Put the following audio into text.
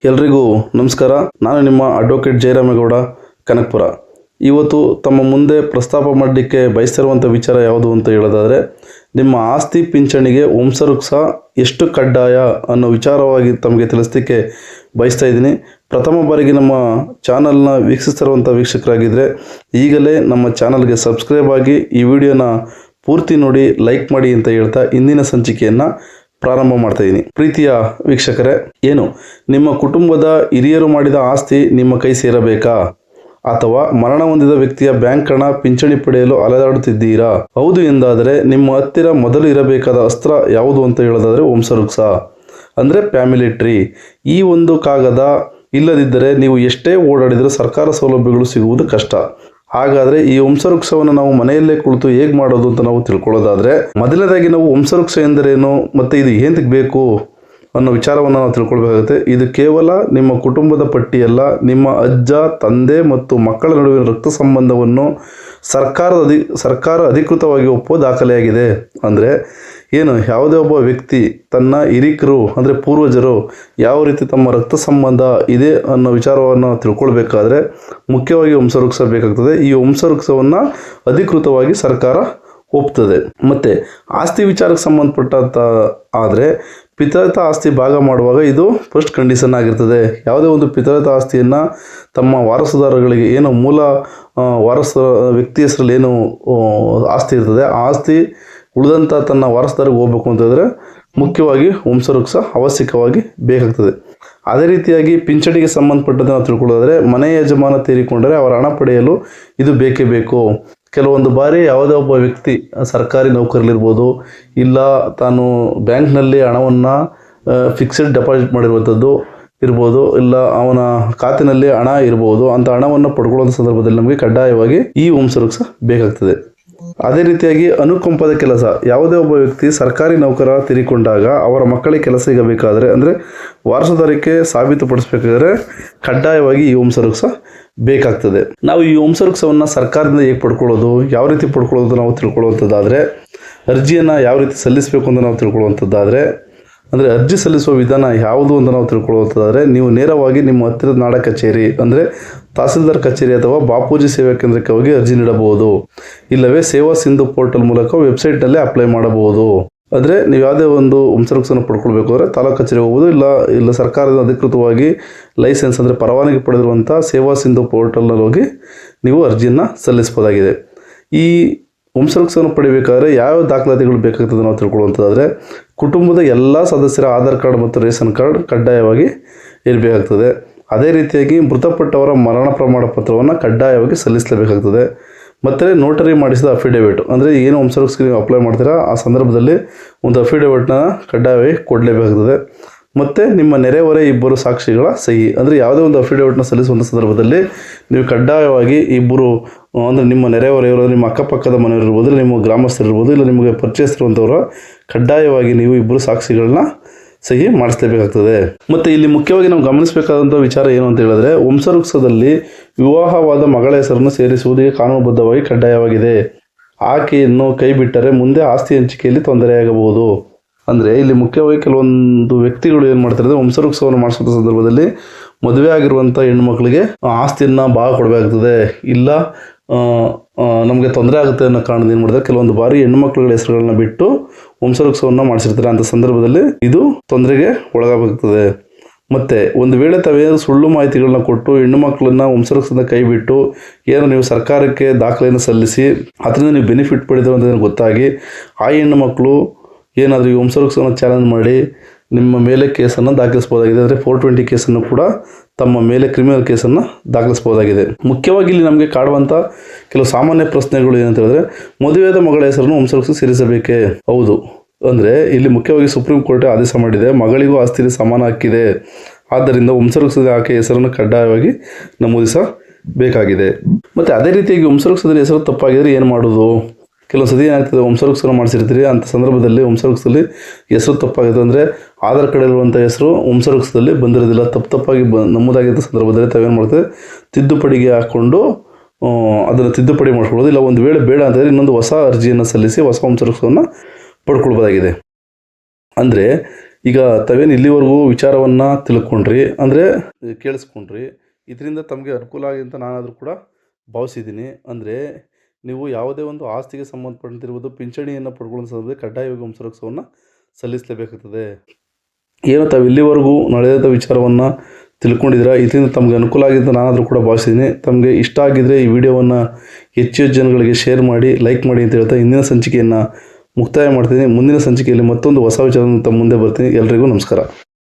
ಎಲ್ರಿಗೂ ನಮಸ್ಕಾರ. ನಾನು ನಿಮ್ಮ ಅಡ್ವೊಕೇಟ್ ಜಯರಾಮೇಗೌಡ ಕನಕಪುರ. ಇವತ್ತು ತಮ್ಮ ಮುಂದೆ ಪ್ರಸ್ತಾಪ ಮಾಡಲಿಕ್ಕೆ ಬಯಸ್ತಿರುವಂಥ ವಿಚಾರ ಯಾವುದು ಅಂತ ಹೇಳೋದಾದರೆ, ನಿಮ್ಮ ಆಸ್ತಿ ಪಿಂಚಣಿಗೆ ವಂಶವೃಕ್ಷ ಎಷ್ಟು ಕಡ್ಡಾಯ ಅನ್ನೋ ವಿಚಾರವಾಗಿ ತಮಗೆ ತಿಳಿಸ್ಲಿಕ್ಕೆ ಬಯಸ್ತಾ ಇದ್ದೀನಿ. ಪ್ರಥಮ ಬಾರಿಗೆ ನಮ್ಮ ಚಾನಲ್ನ ವೀಕ್ಷಿಸ್ತಿರುವಂಥ ವೀಕ್ಷಕರಾಗಿದ್ದರೆ ಈಗಲೇ ನಮ್ಮ ಚಾನಲ್ಗೆ ಸಬ್ಸ್ಕ್ರೈಬ್ ಆಗಿ ಈ ವಿಡಿಯೋನ ಪೂರ್ತಿ ನೋಡಿ ಲೈಕ್ ಮಾಡಿ ಅಂತ ಹೇಳ್ತಾ ಇಂದಿನ ಸಂಚಿಕೆಯನ್ನು ಪ್ರಾರಂಭ ಮಾಡ್ತಾ ಇದ್ದೀನಿ. ಪ್ರೀತಿಯ ವೀಕ್ಷಕರೇ, ಏನು ನಿಮ್ಮ ಕುಟುಂಬದ ಹಿರಿಯರು ಮಾಡಿದ ಆಸ್ತಿ ನಿಮ್ಮ ಕೈ ಸೇರಬೇಕಾ ಅಥವಾ ಮರಣ ಹೊಂದಿದ ವ್ಯಕ್ತಿಯ ಬ್ಯಾಂಕ್ ಹಣ ಪಿಂಚಣಿ ಪಡೆಯಲು ಅಲೆದಾಡುತ್ತಿದ್ದೀರಾ? ಹೌದು ಎಂದಾದರೆ ನಿಮ್ಮ ಹತ್ತಿರ ಮೊದಲು ಇರಬೇಕಾದ ಅಸ್ತ್ರ ಯಾವುದು ಅಂತ ಹೇಳೋದಾದರೆ ವಂಶವೃಕ್ಷ ಅಂದರೆ ಫ್ಯಾಮಿಲಿ ಟ್ರೀ. ಈ ಒಂದು ಕಾಗದ ಇಲ್ಲದಿದ್ದರೆ ನೀವು ಎಷ್ಟೇ ಓಡಾಡಿದರೂ ಸರ್ಕಾರ ಸೌಲಭ್ಯಗಳು ಸಿಗುವುದು ಕಷ್ಟ. ಹಾಗಾದರೆ ಈ ವಂಶವೃಕ್ಷವನ್ನು ನಾವು ಮನೆಯಲ್ಲೇ ಕುಳಿತು ಹೇಗೆ ಮಾಡೋದು ಅಂತ ನಾವು ತಿಳ್ಕೊಳ್ಳೋದಾದರೆ, ಮೊದಲನೇದಾಗಿ ನಾವು ವಂಶವೃಕ್ಷ ಎಂದರೇನು ಮತ್ತು ಇದು ಏನಕ್ಕೆ ಬೇಕು ಅನ್ನೋ ವಿಚಾರವನ್ನು ನಾವು ತಿಳ್ಕೊಳ್ಬೇಕಾಗುತ್ತೆ. ಇದು ಕೇವಲ ನಿಮ್ಮ ಕುಟುಂಬದ ಪಟ್ಟಿಯಲ್ಲ, ನಿಮ್ಮ ಅಜ್ಜ, ತಂದೆ ಮತ್ತು ಮಕ್ಕಳ ನಡುವಿನ ರಕ್ತ ಸಂಬಂಧವನ್ನು ಸರ್ಕಾರ ಅಧಿಕೃತವಾಗಿ ಒಪ್ಪುವ ದಾಖಲೆಯಾಗಿದೆ. ಅಂದರೆ ಏನು, ಯಾವುದೇ ಒಬ್ಬ ವ್ಯಕ್ತಿ ತನ್ನ ಹಿರಿಕರು ಅಂದರೆ ಪೂರ್ವಜರು ಯಾವ ರೀತಿ ತಮ್ಮ ರಕ್ತ ಸಂಬಂಧ ಇದೆ ಅನ್ನೋ ವಿಚಾರವನ್ನು ತಿಳ್ಕೊಳ್ಬೇಕಾದ್ರೆ ಮುಖ್ಯವಾಗಿ ವಂಶವೃಕ್ಷ ಬೇಕಾಗ್ತದೆ. ಈ ವಂಶವೃಕ್ಷವನ್ನು ಅಧಿಕೃತವಾಗಿ ಸರ್ಕಾರ ಒಪ್ತದೆ. ಮತ್ತು ಆಸ್ತಿ ವಿಚಾರಕ್ಕೆ ಸಂಬಂಧಪಟ್ಟಂಥ ಆದರೆ ಪಿತೃತ ಆಸ್ತಿ ಭಾಗ ಮಾಡುವಾಗ ಇದು ಫಸ್ಟ್ ಕಂಡೀಷನ್ ಆಗಿರ್ತದೆ. ಯಾವುದೇ ಒಂದು ಪಿತೃತ ಆಸ್ತಿಯನ್ನು ತಮ್ಮ ವಾರಸುದಾರಗಳಿಗೆ ಏನು ಮೂಲ ವ್ಯಕ್ತಿ ಹೆಸರಲ್ಲಿ ಏನು ಆಸ್ತಿ ಇರ್ತದೆ, ಆ ಆಸ್ತಿ ಉಳಿದಂಥ ತನ್ನ ವಾರಸುದಾರಿಗೆ ಹೋಗ್ಬೇಕು ಅಂತಂದರೆ ಮುಖ್ಯವಾಗಿ ವಂಶವೃಕ್ಷ ಅವಶ್ಯಕವಾಗಿ ಬೇಕಾಗ್ತದೆ. ಅದೇ ರೀತಿಯಾಗಿ ಪಿಂಚಣಿಗೆ ಸಂಬಂಧಪಟ್ಟಂತೆ ನಾವು ತಿಳ್ಕೊಳ್ಳೋದಾದರೆ, ಮನೆ ಯಜಮಾನ ತೀರಿಕೊಂಡರೆ ಅವರ ಹಣ ಪಡೆಯಲು ಇದು ಬೇಕೇ ಬೇಕು. ಕೆಲವೊಂದು ಬಾರಿ ಯಾವುದೇ ಒಬ್ಬ ವ್ಯಕ್ತಿ ಸರ್ಕಾರಿ ನೌಕರಲ್ಲಿರ್ಬೋದು, ಇಲ್ಲ ತಾನು ಬ್ಯಾಂಕ್ನಲ್ಲಿ ಹಣವನ್ನು ಫಿಕ್ಸೆಡ್ ಡೆಪಾಸಿಟ್ ಮಾಡಿರುವಂಥದ್ದು ಇರ್ಬೋದು, ಇಲ್ಲ ಅವನ ಖಾತೆಯಲ್ಲಿ ಹಣ ಇರ್ಬೋದು, ಅಂಥ ಹಣವನ್ನು ಪಡ್ಕೊಳ್ಳುವಂಥ ಸಂದರ್ಭದಲ್ಲಿ ನಮಗೆ ಕಡ್ಡಾಯವಾಗಿ ಈ ವಂಶವೃಕ್ಷ ಬೇಕಾಗ್ತದೆ. ಅದೇ ರೀತಿಯಾಗಿ ಅನುಕಂಪದ ಕೆಲಸ, ಯಾವುದೇ ಒಬ್ಬ ವ್ಯಕ್ತಿ ಸರ್ಕಾರಿ ನೌಕರ ತೀರಿಕೊಂಡಾಗ ಅವರ ಮಕ್ಕಳಿಗೆ ಕೆಲಸ ಸಿಗಬೇಕಾದರೆ ಅಂದರೆ ವಾರಸುದಾರಿಕೆ ಸಾಬೀತುಪಡಿಸಬೇಕಾದ್ರೆ ಕಡ್ಡಾಯವಾಗಿ ಈ ವಂಶವೃಕ್ಷ ಬೇಕಾಗ್ತದೆ. ನಾವು ಈ ವಂಶವೃಕ್ಷವನ್ನು ಸರ್ಕಾರದಿಂದ ಹೇಗೆ ಪಡ್ಕೊಳ್ಳೋದು, ಯಾವ ರೀತಿ ಪಡ್ಕೊಳ್ಳೋದು ನಾವು ತಿಳ್ಕೊಳ್ಳುವಂಥದ್ದಾದರೆ, ಅರ್ಜಿಯನ್ನು ಯಾವ ರೀತಿ ಸಲ್ಲಿಸಬೇಕು ಅಂತ ನಾವು ತಿಳ್ಕೊಳ್ಳುವಂಥದ್ದಾದರೆ, ಅಂದರೆ ಅರ್ಜಿ ಸಲ್ಲಿಸುವ ವಿಧಾನ ಯಾವುದು ಅಂತ ನಾವು ತಿಳ್ಕೊಳ್ಳುವಂಥದ್ದಾದರೆ, ನೀವು ನೇರವಾಗಿ ನಿಮ್ಮ ಹತ್ತಿರದ ನಾಡ ಕಚೇರಿ ಅಂದರೆ ತಹಸೀಲ್ದಾರ್ ಕಚೇರಿ ಅಥವಾ ಬಾಪೂಜಿ ಸೇವಾ ಕೇಂದ್ರಕ್ಕೆ ಹೋಗಿ ಅರ್ಜಿ ನೀಡಬಹುದು. ಇಲ್ಲವೇ ಸೇವಾ ಸಿಂಧು ಪೋರ್ಟಲ್ ಮೂಲಕ ವೆಬ್ಸೈಟ್ನಲ್ಲೇ ಅಪ್ಲೈ ಮಾಡಬಹುದು. ಅಂದರೆ ನೀವು ಯಾವುದೇ ಒಂದು ವಂಶವೃಕ್ಷವನ್ನು ಪಡ್ಕೊಳ್ಬೇಕು ಅಂದರೆ ತಾಲೂಕು ಕಚೇರಿಗೆ ಹೋಗ್ಬೋದು, ಇಲ್ಲ ಸರ್ಕಾರದ ಅಧಿಕೃತವಾಗಿ ಲೈಸೆನ್ಸ್ ಅಂದರೆ ಪರವಾನಗಿ ಪಡೆದಿರುವಂಥ ಸೇವಾ ಸಿಂಧು ಪೋರ್ಟಲ್ನಲ್ಲಿ ಹೋಗಿ ನೀವು ಅರ್ಜಿಯನ್ನು ಸಲ್ಲಿಸಬಹುದಾಗಿದೆ. ಈ ವಂಶವೃಕ್ಷವನ್ನು ಪಡಿಬೇಕಾದ್ರೆ ಯಾವ ದಾಖಲಾತಿಗಳು ಬೇಕಾಗ್ತದೆ ನಾವು ತಿಳ್ಕೊಳ್ಳುವಂಥದ್ದಾದರೆ, ಕುಟುಂಬದ ಎಲ್ಲ ಸದಸ್ಯರ ಆಧಾರ್ ಕಾರ್ಡ್ ಮತ್ತು ರೇಷನ್ ಕಾರ್ಡ್ ಕಡ್ಡಾಯವಾಗಿ ಇರಬೇಕಾಗ್ತದೆ. ಅದೇ ರೀತಿಯಾಗಿ ಮೃತಪಟ್ಟವರ ಮರಣ ಪ್ರಮಾಣ ಪತ್ರವನ್ನು ಕಡ್ಡಾಯವಾಗಿ ಸಲ್ಲಿಸಲೇಬೇಕಾಗ್ತದೆ. ಮತ್ತು ನೋಟರಿ ಮಾಡಿಸಿದ ಅಫಿಡೇವಿಟ್ ಅಂದರೆ ಏನು ವಂಶವೃಕ್ಷಕ್ಕೆ ನೀವು ಅಪ್ಲೈ ಮಾಡ್ತೀರಾ ಆ ಸಂದರ್ಭದಲ್ಲಿ ಒಂದು ಅಫಿಡೇವಿಟ್ನ ಕಡ್ಡಾಯವಾಗಿ ಕೊಡಲೇಬೇಕಾಗ್ತದೆ. ಮತ್ತು ನಿಮ್ಮ ನೆರೆಹೊರೆ ಇಬ್ಬರು ಸಾಕ್ಷಿಗಳ ಸಹಿ, ಅಂದರೆ ಯಾವುದೇ ಒಂದು ಅಫಿಡೇವಿಟ್ನ ಸಲ್ಲಿಸುವಂಥ ಸಂದರ್ಭದಲ್ಲಿ ನೀವು ಕಡ್ಡಾಯವಾಗಿ ಇಬ್ಬರು ಅಂದರೆ ನಿಮ್ಮ ನೆರೆಹೊರೆಯವರು, ನಿಮ್ಮ ಅಕ್ಕಪಕ್ಕದ ಮನೆಯವರು ಇರ್ಬೋದು, ನಿಮ್ಮ ಗ್ರಾಮಸ್ಥರಿರ್ಬೋದು, ಇಲ್ಲ ನಿಮಗೆ ಪರಿಚಯಿಸಿರುವಂಥವರು ಕಡ್ಡಾಯವಾಗಿ ನೀವು ಇಬ್ಬರು ಸಾಕ್ಷಿಗಳನ್ನ ಸಹಿ ಮಾಡಿಸಲೇಬೇಕಾಗ್ತದೆ. ಮತ್ತು ಇಲ್ಲಿ ಮುಖ್ಯವಾಗಿ ನಾವು ಗಮನಿಸಬೇಕಾದಂಥ ವಿಚಾರ ಏನು ಅಂತ ಹೇಳಿದ್ರೆ, ವಂಶವೃಕ್ಷದಲ್ಲಿ ವಿವಾಹವಾದ ಮಗಳ ಹೆಸರನ್ನು ಸೇರಿಸುವುದಕ್ಕೆ ಕಾನೂನುಬದ್ಧವಾಗಿ ಕಡ್ಡಾಯವಾಗಿದೆ. ಆಕೆಯನ್ನು ಕೈ ಬಿಟ್ಟರೆ ಮುಂದೆ ಆಸ್ತಿ ಹಂಚಿಕೆಯಲ್ಲಿ ತೊಂದರೆಯಾಗಬಹುದು. ಅಂದರೆ ಇಲ್ಲಿ ಮುಖ್ಯವಾಗಿ ಕೆಲವೊಂದು ವ್ಯಕ್ತಿಗಳು ಏನು ಮಾಡ್ತಾರೆ ಅಂದರೆ, ವಂಶವೃಕ್ಷವನ್ನು ಮಾಡಿಸುವಂಥ ಸಂದರ್ಭದಲ್ಲಿ ಮದುವೆ ಆಗಿರುವಂಥ ಹೆಣ್ಣುಮಕ್ಕಳಿಗೆ ಆಸ್ತಿಯನ್ನು ಭಾಗ ಕೊಡಬೇಕಾಗ್ತದೆ, ಇಲ್ಲ ನಮಗೆ ತೊಂದರೆ ಆಗುತ್ತೆ ಅನ್ನೋ ಕಾರಣದಿಂದ ಏನು ಮಾಡಿದ್ರೆ ಕೆಲವೊಂದು ಬಾರಿ ಹೆಣ್ಣುಮಕ್ಕಳುಗಳ ಹೆಸರುಗಳನ್ನ ಬಿಟ್ಟು ವಂಶವೃಕ್ಷವನ್ನು ಮಾಡಿಸಿರ್ತಾರೆ. ಅಂಥ ಸಂದರ್ಭದಲ್ಲಿ ಇದು ತೊಂದರೆಗೆ ಒಳಗಾಗುತ್ತದೆ. ಮತ್ತು ಒಂದು ವೇಳೆ ತಾವೇನಾದರೂ ಸುಳ್ಳು ಮಾಹಿತಿಗಳನ್ನ ಕೊಟ್ಟು ಹೆಣ್ಣು ಮಕ್ಕಳನ್ನು ವಂಶವೃಕ್ಷದಿಂದ ಕೈ ಬಿಟ್ಟು ಏನೋ ನೀವು ಸರ್ಕಾರಕ್ಕೆ ದಾಖಲೆಯನ್ನು ಸಲ್ಲಿಸಿ ಅದರಿಂದ ನೀವು ಬೆನಿಫಿಟ್ ಪಡೆದು ಅಂತ ಗೊತ್ತಾಗಿ ಆ ಹೆಣ್ಣು ಮಕ್ಕಳು ಏನಾದರೂ ಈ ವಂಶವೃಕ್ಷವನ್ನು ಚಾಲೆಂಜ್ ಮಾಡಿ ನಿಮ್ಮ ಮೇಲೆ ಕೇಸನ್ನು ದಾಖಲಿಸ್ಬೋದಾಗಿದೆ. ಅಂದರೆ 420 ಕೇಸನ್ನು ಕೂಡ ತಮ್ಮ ಮೇಲೆ ಕ್ರಿಮಿನಲ್ ಕೇಸನ್ನು ದಾಖಲಿಸ್ಬೋದಾಗಿದೆ. ಮುಖ್ಯವಾಗಿ ಇಲ್ಲಿ ನಮಗೆ ಕಾಡುವಂಥ ಕೆಲವು ಸಾಮಾನ್ಯ ಪ್ರಶ್ನೆಗಳು ಏನಂತ ಹೇಳಿದ್ರೆ, ಮದುವೆಯಾದ ಮಗಳ ಹೆಸರನ್ನು ವಂಶವೃಕ್ಷ ಸೇರಿಸಬೇಕೇ? ಹೌದು. ಅಂದರೆ ಇಲ್ಲಿ ಮುಖ್ಯವಾಗಿ ಸುಪ್ರೀಂ ಕೋರ್ಟ್ ಆದೇಶ ಮಾಡಿದೆ, ಮಗಳಿಗೂ ಆಸ್ತಿಯಲ್ಲಿ ಸಮಾನ ಹಕ್ಕಿದೆ, ಆದ್ದರಿಂದ ವಂಶವೃಕ್ಷದ ಆಕೆ ಹೆಸರನ್ನು ಕಡ್ಡಾಯವಾಗಿ ನಮೂದಿಸಬೇಕಾಗಿದೆ. ಮತ್ತು ಅದೇ ರೀತಿಯಾಗಿ ವಂಶವೃಕ್ಷದಲ್ಲಿ ಹೆಸರು ತಪ್ಪಾಗಿದ್ರೆ ಏನು ಮಾಡೋದು? ಕೆಲವು ಸತಿ ಏನಾಗ್ತದೆ, ವಂಶವೃಕ್ಷವನ್ನು ಮಾಡಿಸಿರ್ತೀರಿ, ಅಂಥ ಸಂದರ್ಭದಲ್ಲಿ ವಂಶವೃಕ್ಷದಲ್ಲಿ ಹೆಸರು ತಪ್ಪಾಗಿದೆ ಅಂದರೆ ಆಧಾರ್ ಕಾರ್ಡಲ್ಲಿರುವಂಥ ಹೆಸರು ವಂಶವೃಕ್ಷದಲ್ಲಿ ಬಂದಿರೋದಿಲ್ಲ, ತಪ್ಪಾಗಿ ನಮೂದಾಗಿದ್ದ ಸಂದರ್ಭದಲ್ಲಿ ತಾವೇನು ಮಾಡ್ತೇವೆ, ತಿದ್ದುಪಡಿಗೆ ಹಾಕ್ಕೊಂಡು ಅದನ್ನು ತಿದ್ದುಪಡಿ ಮಾಡ್ಕೊಳ್ಳೋದು. ಇಲ್ಲ ಒಂದು ವೇಳೆ ಬೇಡ ಅಂತಂದರೆ ಇನ್ನೊಂದು ಹೊಸ ಅರ್ಜಿಯನ್ನು ಸಲ್ಲಿಸಿ ಹೊಸ ವಂಶವೃಕ್ಷವನ್ನು ಪಡ್ಕೊಳ್ಬೋದಾಗಿದೆ. ಅಂದರೆ ಈಗ ತಾವೇನು ಇಲ್ಲಿವರೆಗೂ ವಿಚಾರವನ್ನು ತಿಳ್ಕೊಂಡ್ರಿ ಅಂದರೆ ಕೇಳಿಸ್ಕೊಂಡ್ರಿ, ಇದರಿಂದ ತಮಗೆ ಅನುಕೂಲ ಆಗಿದೆ ಅಂತ ನಾನಾದರೂ ಕೂಡ ಭಾವಿಸಿದ್ದೀನಿ. ಅಂದರೆ ನೀವು ಯಾವುದೇ ಒಂದು ಆಸ್ತಿಗೆ ಸಂಬಂಧಪಟ್ಟಂತಿರ್ಬೋದು ಪಿಂಚಣಿಯನ್ನು ಪಡ್ಕೊಳ್ಳೋ ಸಂದರ್ಭದಲ್ಲಿ ಕಡ್ಡಾಯವಾಗಿ ವಂಶವೃಕ್ಷವನ್ನು ಸಲ್ಲಿಸಲೇಬೇಕಾಗ್ತದೆ. ಏನೋ ತಾವು ಇಲ್ಲಿವರೆಗೂ ನಡೆದ ವಿಚಾರವನ್ನು ತಿಳ್ಕೊಂಡಿದ್ದೀರಾ, ಇದರಿಂದ ತಮಗೆ ಅನುಕೂಲ ಆಗಿದೆ ಅಂತ ನಾನಾದರೂ ಕೂಡ ಭಾವಿಸಿದ್ದೀನಿ. ತಮಗೆ ಇಷ್ಟ ಆಗಿದ್ದರೆ ಈ ವಿಡಿಯೋವನ್ನು ಹೆಚ್ಚು ಜನಗಳಿಗೆ ಶೇರ್ ಮಾಡಿ, ಲೈಕ್ ಮಾಡಿ ಅಂತ ಹೇಳ್ತಾ ಇಂದಿನ ಸಂಚಿಕೆಯನ್ನು ಮುಕ್ತಾಯ ಮಾಡ್ತೀನಿ. ಮುಂದಿನ ಸಂಚಿಕೆಯಲ್ಲಿ ಮತ್ತೊಂದು ಹೊಸ ವಿಚಾರದಿಂದ ತಮ್ಮ ಮುಂದೆ ಬರ್ತೀನಿ. ಎಲ್ರಿಗೂ ನಮಸ್ಕಾರ.